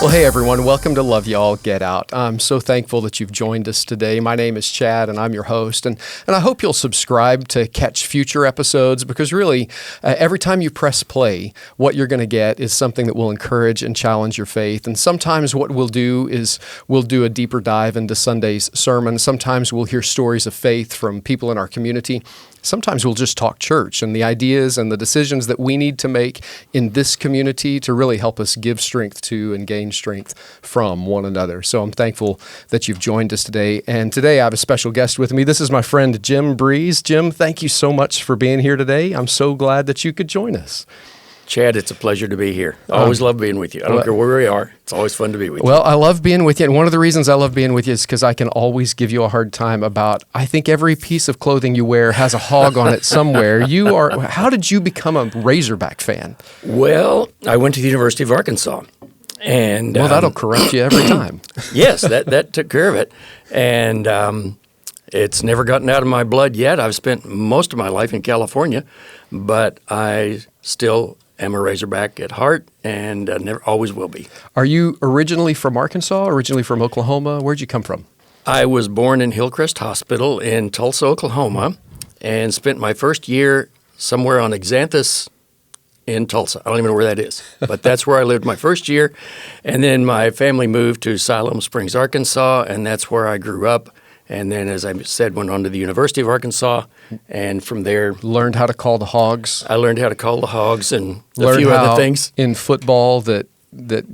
Well, hey everyone, welcome to Love Y'all, Get Out. I'm so thankful that you've joined us today. My name is Chad and I'm your host, and I hope you'll subscribe to catch future episodes, because really, every time you press play, what you're going to get is something that will encourage and challenge your faith. And sometimes what we'll do is we'll do a deeper dive into Sunday's sermon. Sometimes we'll hear stories of faith from people in our community. Sometimes we'll just talk church and the ideas and the decisions that we need to make in this community to really help us give strength to and gain strength from one another. So I'm thankful that you've joined us today. And today I have a special guest with me. This is my friend Jim Breese. Jim, thank you so much for being here today. I'm so glad that you could join us. Chad, it's a pleasure to be here. I always love being with you. I don't care where we are. It's always fun to be with you. Well, I love being with you. And one of the reasons I love being with you is because I can always give you a hard time about, I think every piece of clothing you wear has a hog on it somewhere. How did you become a Razorback fan? Well, I went to the University of Arkansas. And that'll correct you every time. Yes, that took care of it. And it's never gotten out of my blood yet. I've spent most of my life in California, but I still am a Razorback at heart, and never always will be. Are you originally from Arkansas, originally from Oklahoma? Where'd you come from? I was born in Hillcrest Hospital in Tulsa, Oklahoma, and spent my first year somewhere on Xanthus in Tulsa. I don't even know where that is, but that's where I lived my first year. And then my family moved to Siloam Springs, Arkansas, and that's where I grew up. And then, as I said, went on to the University of Arkansas, and from there... Learned how to call the Hogs. I learned how to call the Hogs and a few other things. In football that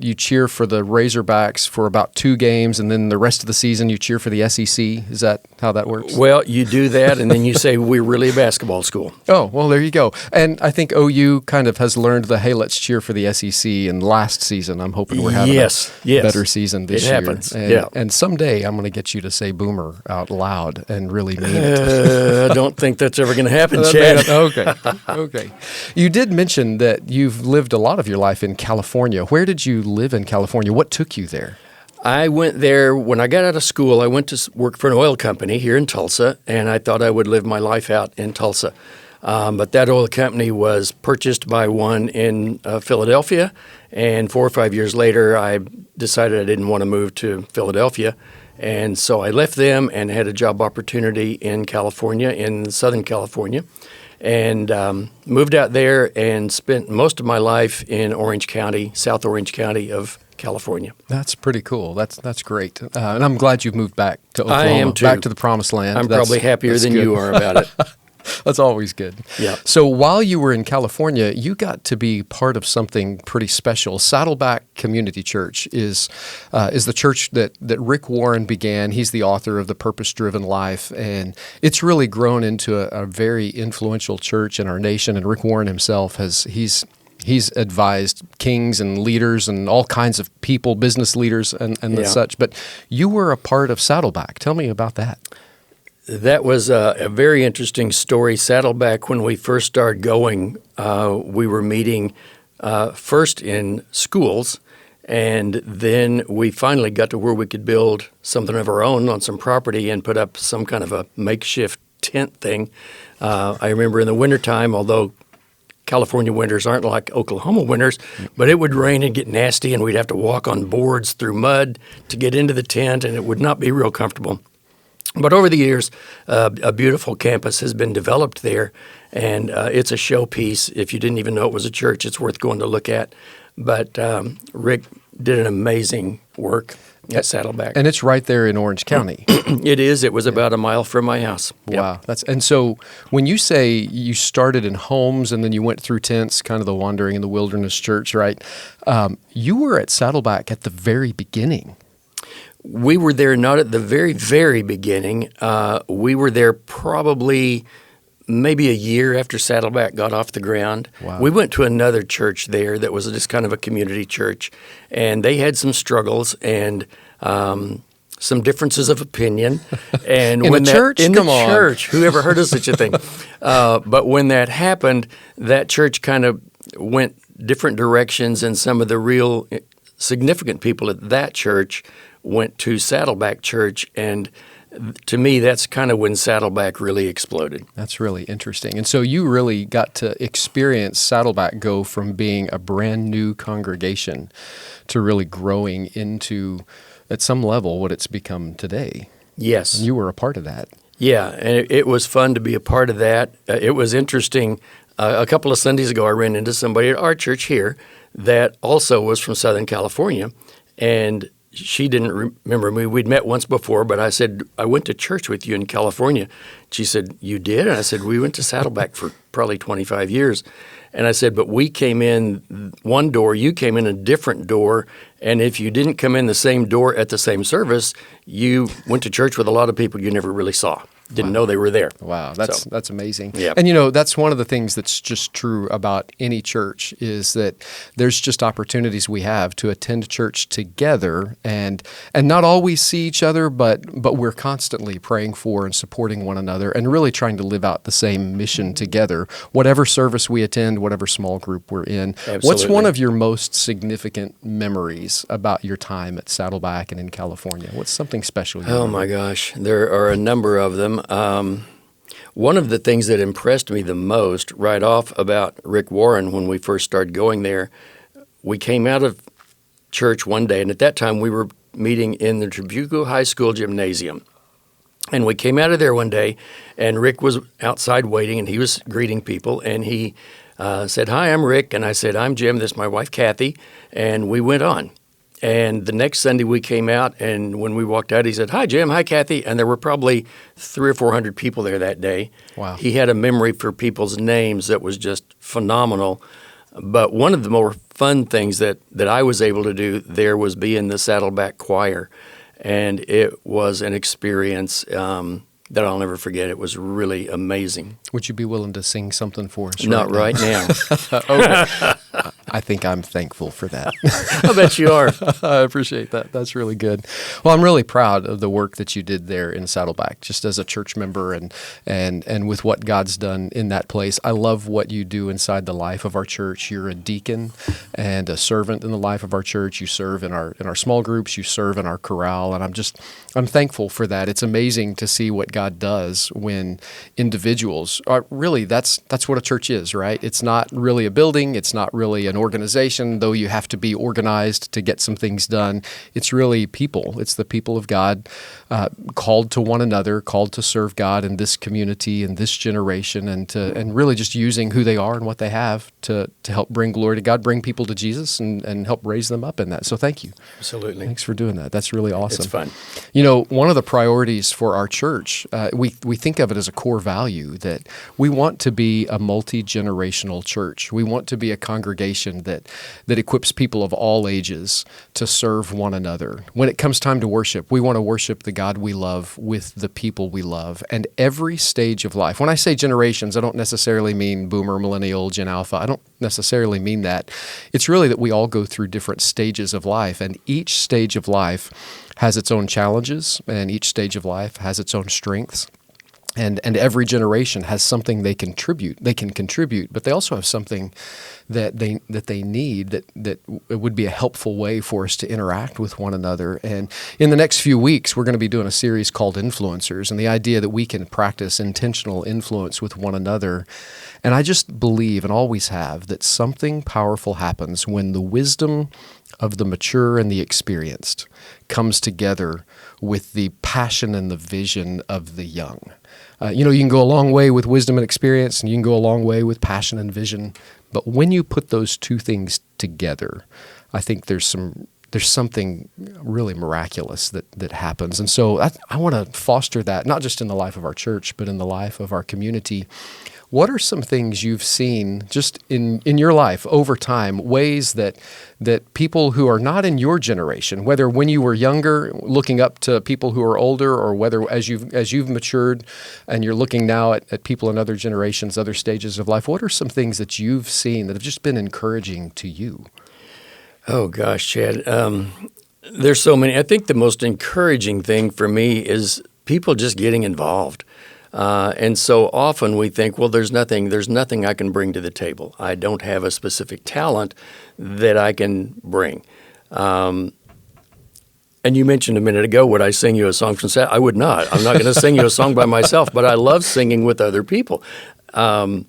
you cheer for the Razorbacks for about 2 games, and then the rest of the season you cheer for the SEC. Is that how that works? Well, you do that, and then you say, we're really a basketball school. Oh, well, there you go. And I think OU kind of has learned hey, let's cheer for the SEC. And last season, I'm hoping we're having a better season this year. It happens, And someday I'm going to get you to say boomer out loud and really mean it. I don't think that's ever going to happen, Chad. Okay. You did mention that you've lived a lot of your life in California. Where did you live in California? What took you there? I went there when I got out of school. I went to work for an oil company here in Tulsa, and I thought I would live my life out in Tulsa. But that oil company was purchased by one in Philadelphia, and 4 or 5 years later, I decided I didn't want to move to Philadelphia. And so I left them and had a job opportunity in California, in Southern California, and moved out there and spent most of my life in Orange County, South Orange County of California. That's pretty cool. That's great. And I'm glad you've moved back to Oklahoma. I am too. Back to the promised land. I'm probably happier than you are about it. That's always good. Yeah. So while you were in California, you got to be part of something pretty special. Saddleback Community Church is the church that Rick Warren began. He's the author of The Purpose-Driven Life, and it's really grown into a very influential church in our nation. And Rick Warren himself he's advised kings and leaders and all kinds of people, business leaders and such. But you were a part of Saddleback. Tell me about that. That was a very interesting story. Saddleback, when we first started going, we were meeting first in schools, and then we finally got to where we could build something of our own on some property and put up some kind of a makeshift tent thing. I remember in the wintertime, although California winters aren't like Oklahoma winters, but it would rain and get nasty, and we'd have to walk on boards through mud to get into the tent, and it would not be real comfortable. But over the years, a beautiful campus has been developed there, and it's a showpiece. If you didn't even know it was a church, it's worth going to look at. But Rick did an amazing work at Saddleback. And it's right there in Orange County. It is. It was about a mile from my house. Wow. Yep. And so when you say you started in homes and then you went through tents, kind of the Wandering in the Wilderness Church, right? You were at Saddleback at the very beginning. We were there not at the very, very beginning. We were there probably maybe a year after Saddleback got off the ground. Wow. We went to another church there that was just kind of a community church, and they had some struggles and some differences of opinion. And in the church, who ever heard of such a thing? But when that happened, that church kind of went different directions, and some of the real significant people at that church went to Saddleback Church, and to me, that's kind of when Saddleback really exploded. That's really interesting. And so you really got to experience Saddleback go from being a brand new congregation to really growing into, at some level, what it's become today. Yes. And you were a part of that. Yeah, and it was fun to be a part of that. It was interesting. A couple of Sundays ago, I ran into somebody at our church here that also was from Southern California, and she didn't remember me. We'd met once before, but I said, I went to church with you in California. She said, you did? And I said, we went to Saddleback for probably 25 years. And I said, but we came in one door, you came in a different door, and if you didn't come in the same door at the same service, you went to church with a lot of people you never really saw. Didn't know they were there. Wow, that's amazing. Yeah. And that's one of the things that's just true about any church is that there's just opportunities we have to attend church together and not always see each other, but we're constantly praying for and supporting one another and really trying to live out the same mission together, whatever service we attend, whatever small group we're in. Absolutely. What's one of your most significant memories about your time at Saddleback and in California? What's something special you remember? My gosh, there are a number of them. One of the things that impressed me the most right off about Rick Warren when we first started going there, we came out of church one day, and at that time we were meeting in the Trabuco High School gymnasium. And we came out of there one day, and Rick was outside waiting, and he was greeting people, and he said, hi, I'm Rick, and I said, I'm Jim, this is my wife Kathy, and we went on. And the next Sunday we came out, and when we walked out, he said, hi, Jim, hi, Kathy. And there were probably 300 or 400 people there that day. Wow. He had a memory for people's names that was just phenomenal. But one of the more fun things that I was able to do there was be in the Saddleback Choir. And it was an experience that I'll never forget. It was really amazing. Would you be willing to sing something for us? Not right now. Okay. I think I'm thankful for that. I bet you are. I appreciate that. That's really good. Well, I'm really proud of the work that you did there in Saddleback, just as a church member and with what God's done in that place. I love what you do inside the life of our church. You're a deacon and a servant in the life of our church. You serve in our small groups. You serve in our chorale, and I'm thankful for that. It's amazing to see what God does when individuals are really, that's what a church is, right? It's not really a building. It's not really an organization, though you have to be organized to get some things done. It's really people. It's the people of God called to one another, called to serve God in this community and this generation, and really just using who they are and what they have to help bring glory to God, bring people to Jesus, and help raise them up in that. So thank you. Absolutely. Thanks for doing that. That's really awesome. It's fun. One of the priorities for our church, we think of it as a core value that we want to be a multi-generational church. We want to be a congregation that equips people of all ages to serve one another. When it comes time to worship, we want to worship the God we love with the people we love, and every stage of life. When I say generations, I don't necessarily mean boomer, millennial, Gen Alpha. I don't necessarily mean that. It's really that we all go through different stages of life, and each stage of life has its own challenges, and each stage of life has its own strengths. And every generation has something they can contribute, but they also have something that they need that it would be a helpful way for us to interact with one another. And in the next few weeks, we're going to be doing a series called Influencers, and the idea that we can practice intentional influence with one another. And I just believe, and always have, that something powerful happens when the wisdom of the mature and the experienced comes together with the passion and the vision of the young. You can go a long way with wisdom and experience, and you can go a long way with passion and vision. But when you put those two things together, I think there's something really miraculous that happens. And so I want to foster that, not just in the life of our church, but in the life of our community. What are some things you've seen just in your life over time, ways that people who are not in your generation, whether when you were younger, looking up to people who are older, or whether as you've matured and you're looking now at people in other generations, other stages of life, what are some things that you've seen that have just been encouraging to you? Oh, gosh, Chad. There's so many. I think the most encouraging thing for me is people just getting involved. And so often we think, well, there's nothing I can bring to the table. I don't have a specific talent that I can bring. And And you mentioned a minute ago, would I sing you a song from Saddleback? I would not. I'm not going to sing you a song by myself, but I love singing with other people. And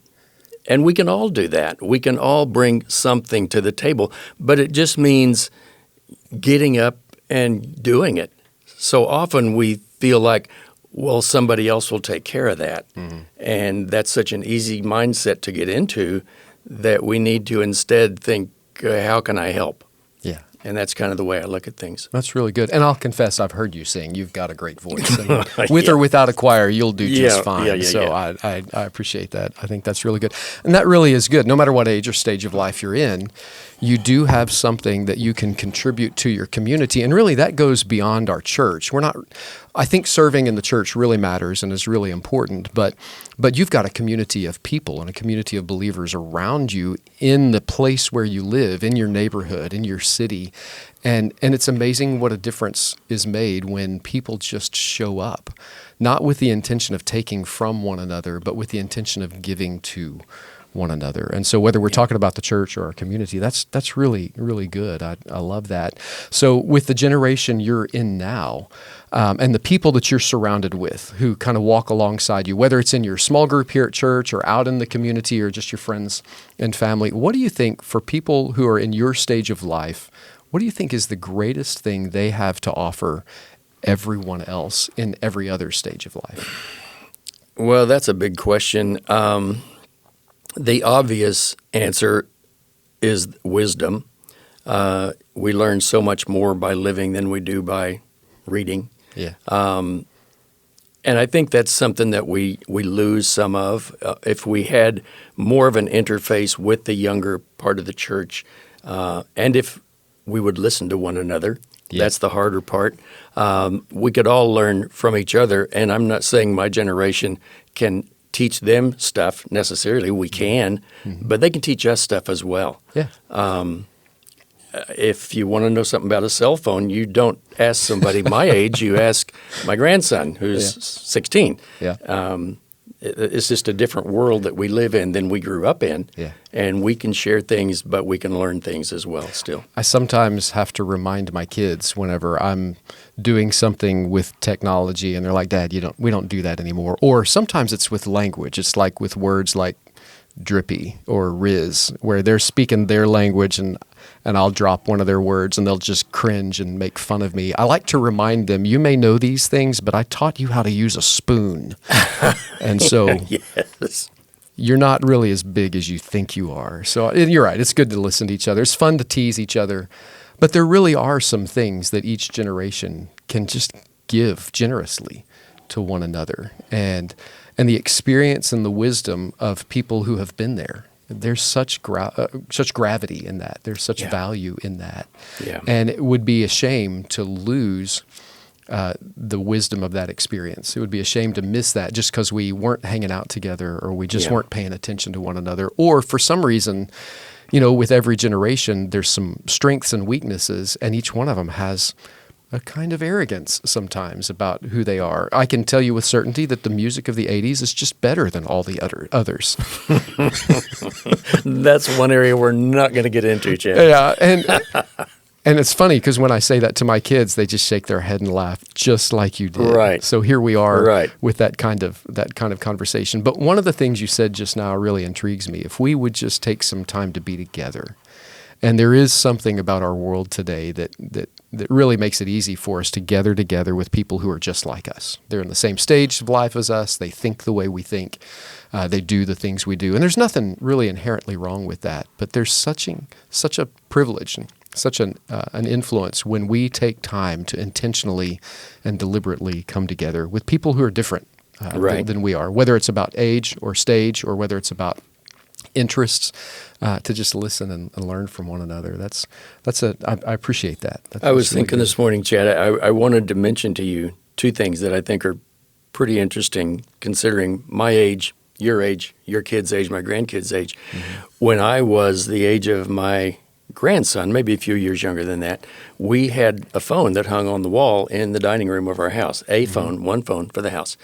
we can all do that. We can all bring something to the table, but it just means getting up and doing it. So often we feel like, well, somebody else will take care of that. Mm-hmm. And that's such an easy mindset to get into that we need to instead think, how can I help? Yeah. And that's kind of the way I look at things. That's really good. And I'll confess, I've heard you sing. You've got a great voice. And with or without a choir, you'll do just fine. I appreciate that. I think that's really good. And that really is good. No matter what age or stage of life you're in, you do have something that you can contribute to your community. And really, that goes beyond our church. I think serving in the church really matters and is really important, but you've got a community of people and a community of believers around you in the place where you live, in your neighborhood, in your city. And it's amazing what a difference is made when people just show up, not with the intention of taking from one another, but with the intention of giving to one another. And so whether we're talking about the church or our community, that's really, really good. I love that. So with the generation you're in now, and the people that you're surrounded with who kind of walk alongside you, whether it's in your small group here at church or out in the community or just your friends and family, what do you think for people who are in your stage of life, what do you think is the greatest thing they have to offer everyone else in every other stage of life? Well, that's a big question. The obvious answer is wisdom. We learn so much more by living than we do by reading. Yeah. And I think that's something that we lose some of. If we had more of an interface with the younger part of the church, and if we would listen to one another, that's the harder part. We could all learn from each other, and I'm not saying my generation can teach them stuff necessarily. We can, but they can teach us stuff as well. Yeah. If you want to know something about a cell phone, you don't ask somebody my age. You ask my grandson, who's 16. Yeah. It's just a different world that we live in than we grew up in. Yeah. And we can share things, but we can learn things as well still. I sometimes have to remind my kids whenever I'm doing something with technology and they're like, Dad, we don't do that anymore. Or sometimes it's with language. It's like with words like drippy or riz, where they're speaking their language and I'll drop one of their words and they'll just cringe and make fun of me. I like to remind them, you may know these things, but I taught you how to use a spoon. And so yes. You're not really as big as you think you are. So you're right. It's good to listen to each other. It's fun to tease each other. But there really are some things that each generation can just give generously to one another. And the experience and the wisdom of people who have been there. There's such gravity in that. There's such value in that. Yeah. And it would be a shame to lose the wisdom of that experience. It would be a shame to miss that just because we weren't hanging out together or we just weren't paying attention to one another. Or for some reason, with every generation, there's some strengths and weaknesses, and each one of them has a kind of arrogance sometimes about who they are. I can tell you with certainty that the music of the 80s is just better than all the others. That's one area we're not going to get into, Chad. Yeah, and it's funny because when I say that to my kids, they just shake their head and laugh, just like you did. Right. So here we are with that kind of conversation. But one of the things you said just now really intrigues me. If we would just take some time to be together, and there is something about our world today that really makes it easy for us to gather together with people who are just like us. They're in the same stage of life as us. They think the way we think. They do the things we do. And there's nothing really inherently wrong with that. But there's such a privilege and such an influence when we take time to intentionally and deliberately come together with people who are different than we are, whether it's about age or stage or whether it's about interests, to just listen and learn from one another. I appreciate that. I was thinking this morning, Chad, I wanted to mention to you two things that I think are pretty interesting considering my age, your kid's age, my grandkid's age. Mm-hmm. When I was the age of my grandson, maybe a few years younger than that, we had a phone that hung on the wall in the dining room of our house, one phone for the house.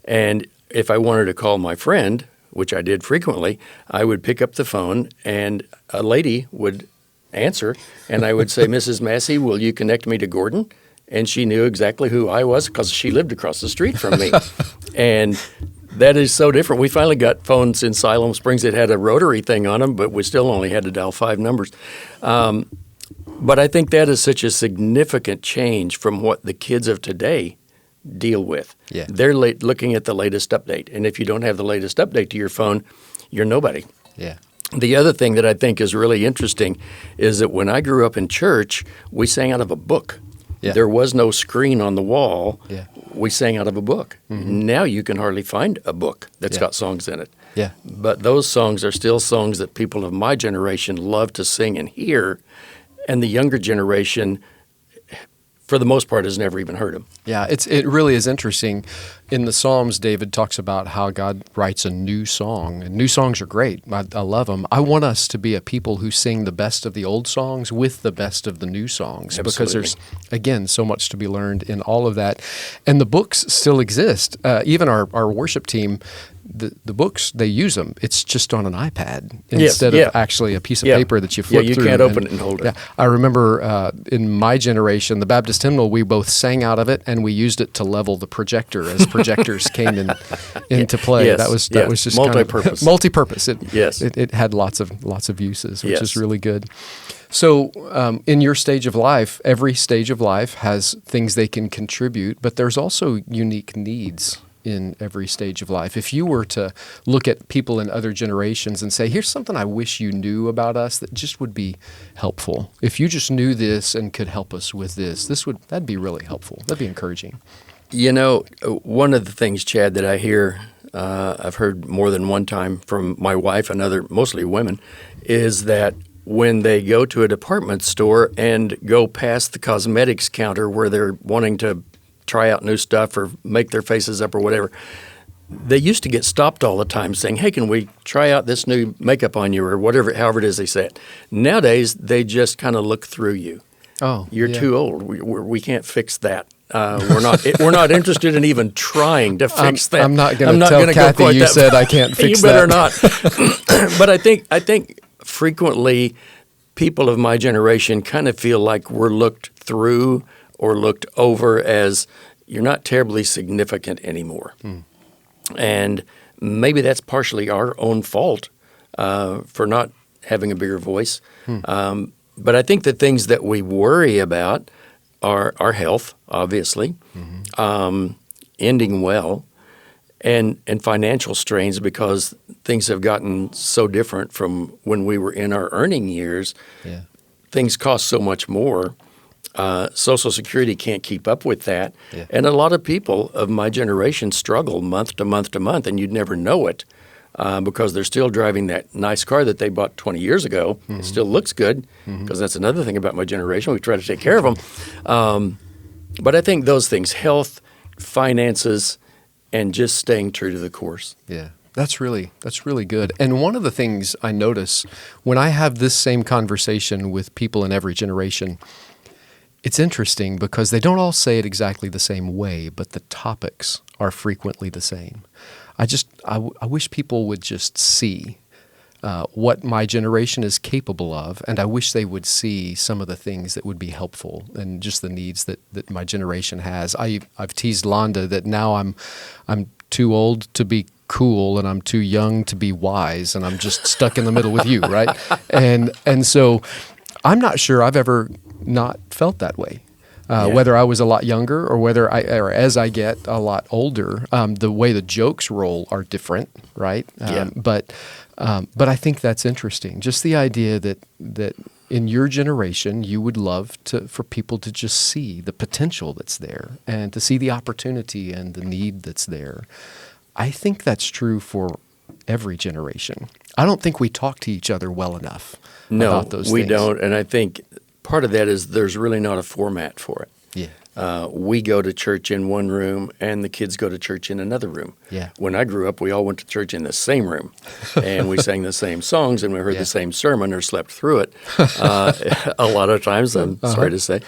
And if I wanted to call my friend, which I did frequently, I would pick up the phone and a lady would answer and I would say, Mrs. Massey, will you connect me to Gordon? and she knew exactly who I was because she lived across the street from me. And that is so different. We finally got phones in Siloam Springs that had a rotary thing on them, but we still only had to dial 5 numbers. But I think that is such a significant change from what the kids of today deal with. Yeah. They're looking at the latest update. And if you don't have the latest update to your phone, you're nobody. Yeah. The other thing that I think is really interesting is that when I grew up in church, we sang out of a book. Yeah. There was no screen on the wall. Yeah. We sang out of a book. Mm-hmm. Now you can hardly find a book that's Yeah. got songs in it. Yeah. But those songs are still songs that people of my generation love to sing and hear, and the younger generation, for the most part, has never even heard them. Yeah, it really is interesting. In the Psalms, David talks about how God writes a new song, and new songs are great. I love them. I want us to be a people who sing the best of the old songs with the best of the new songs, Absolutely. because there's, again, so much to be learned in all of that. And the books still exist. Even our worship team, the books, they use them. It's just on an iPad instead of actually a piece of paper that you flip through. Yeah, you can't open it and hold it. Yeah, I remember in my generation, the Baptist hymnal, we both sang out of it, and we used it to level the projector as projectors came into play. Yes, That was just multi-purpose. Kind of multi-purpose. Yes. It had lots of uses, which Yes. is really good. So in your stage of life, every stage of life has things they can contribute, but there's also unique needs in every stage of life. If you were to look at people in other generations and say, here's something I wish you knew about us that just would be helpful. If you just knew this and could help us with this, that'd be really helpful. That'd be encouraging. You know, one of the things, Chad, that I hear, I've heard more than one time from my wife and other, mostly women, is that when they go to a department store and go past the cosmetics counter where they're wanting to try out new stuff or make their faces up or whatever, they used to get stopped all the time saying, hey, can we try out this new makeup on you or whatever, however it is they say it. Nowadays, they just kind of look through you. Oh, You're too old. We can't fix that. We're not interested in even trying to fix that. I'm not going to tell Kathy you said I can't fix that. You better that. not. But I think frequently people of my generation kind of feel like we're looked through or looked over as you're not terribly significant anymore. And maybe that's partially our own fault for not having a bigger voice. But I think the things that we worry about are our health, obviously, ending well, and financial strains because things have gotten so different from when we were in our earning years. Yeah. Things cost so much more. Social Security can't keep up with that. Yeah. And a lot of people of my generation struggle month to month to month, and you'd never know it because they're still driving that nice car that they bought 20 years ago. It still looks good because that's another thing about my generation. We try to take care of them. But I think those things, health, finances, and just staying true to the course. Yeah. That's really good. And one of the things I notice when I have this same conversation with people in every generation, it's interesting because they don't all say it exactly the same way, but the topics are frequently the same. I wish people would just see what my generation is capable of, and I wish they would see some of the things that would be helpful and just the needs that my generation has. I've teased Londa that now I'm too old to be cool and I'm too young to be wise, and I'm just stuck in the middle with you, right? And so I'm not sure I've ever not felt that way. Whether I was a lot younger or as I get a lot older, the way the jokes roll are different, right? But I think that's interesting. Just the idea that in your generation, you would love for people to just see the potential that's there and to see the opportunity and the need that's there. I think that's true for every generation. I don't think we talk to each other well enough about those things. No, we don't. And I think part of that is there's really not a format for it. Yeah. We go to church in one room and the kids go to church in another room. Yeah. When I grew up, we all went to church in the same room and we sang the same songs and we heard the same sermon or slept through it a lot of times, I'm sorry to say.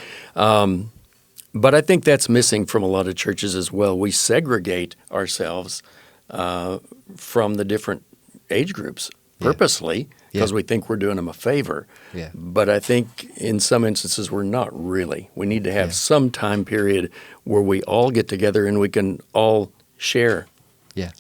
But I think that's missing from a lot of churches as well. We segregate ourselves from the different age groups purposely because we think we're doing them a favor. Yeah. But I think in some instances we're not really. We need to have some time period where we all get together and we can all share. Yeah.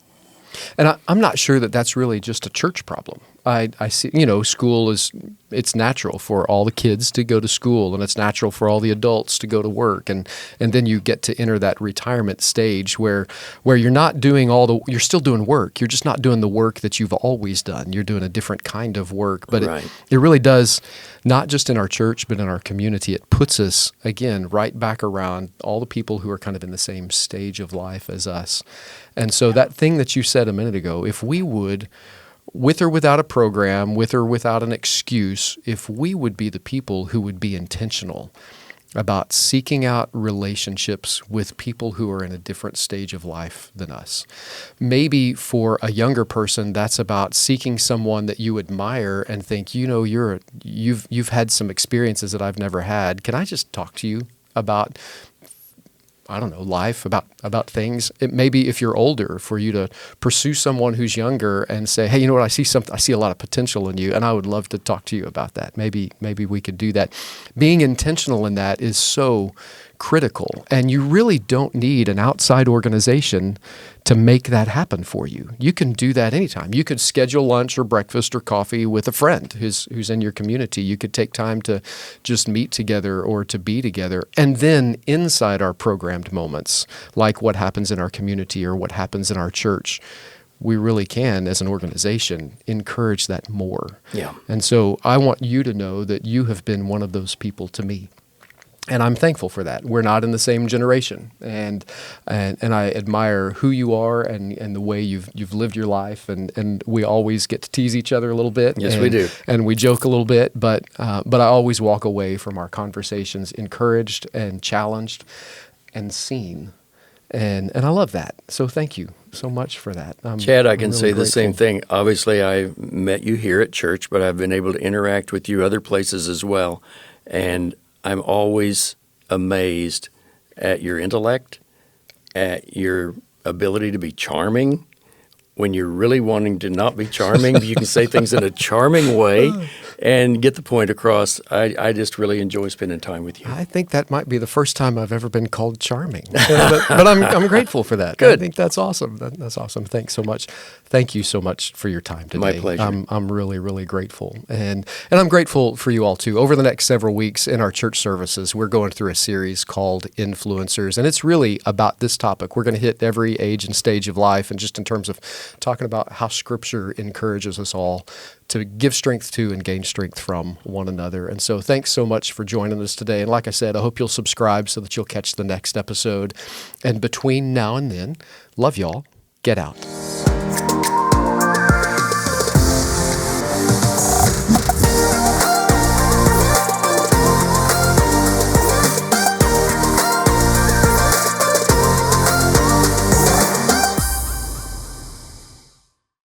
And I'm not sure that that's really just a church problem. I see, school it's natural for all the kids to go to school, and it's natural for all the adults to go to work. And then you get to enter that retirement stage where you're not doing you're still doing work. You're just not doing the work that you've always done. You're doing a different kind of work. But it really does, not just in our church, but in our community, it puts us, again, right back around all the people who are kind of in the same stage of life as us. And so that thing that you said a minute ago, if we would, with or without a program, with or without an excuse, if we would be the people who would be intentional about seeking out relationships with people who are in a different stage of life than us. Maybe for a younger person, that's about seeking someone that you admire and think, you've had some experiences that I've never had. Can I just talk to you about life, about things? It may be, if you're older, for you to pursue someone who's younger and say, hey, you know what, I see a lot of potential in you, and I would love to talk to you about that. Maybe we could do that. Being intentional in that is so critical, and you really don't need an outside organization to make that happen for you. You can do that anytime. You could schedule lunch or breakfast or coffee with a friend who's in your community. You could take time to just meet together or to be together. And then inside our programmed moments, like what happens in our community or what happens in our church, we really can, as an organization, encourage that more. Yeah. And so I want you to know that you have been one of those people to me. And I'm thankful for that. We're not in the same generation, and I admire who you are and the way you've lived your life, and we always get to tease each other a little bit. Yes, we do. And we joke a little bit, but I always walk away from our conversations encouraged and challenged and seen, and I love that. So thank you so much for that. Chad, I can really say grateful. The same thing. Obviously, I met you here at church, but I've been able to interact with you other places as well, and I'm always amazed at your intellect, at your ability to be charming. When you're really wanting to not be charming, you can say things in a charming way and get the point across. I just really enjoy spending time with you. I think that might be the first time I've ever been called charming, but I'm grateful for that. Good. I think that's awesome. That's awesome. Thanks so much. Thank you so much for your time today. My pleasure. I'm really, really grateful, and I'm grateful for you all too. Over the next several weeks in our church services, we're going through a series called Influencers, and it's really about this topic. We're going to hit every age and stage of life, and just in terms of talking about how Scripture encourages us all to give strength to and gain strength from one another. And so thanks so much for joining us today. And like I said, I hope you'll subscribe so that you'll catch the next episode. And between now and then, love y'all. Get out.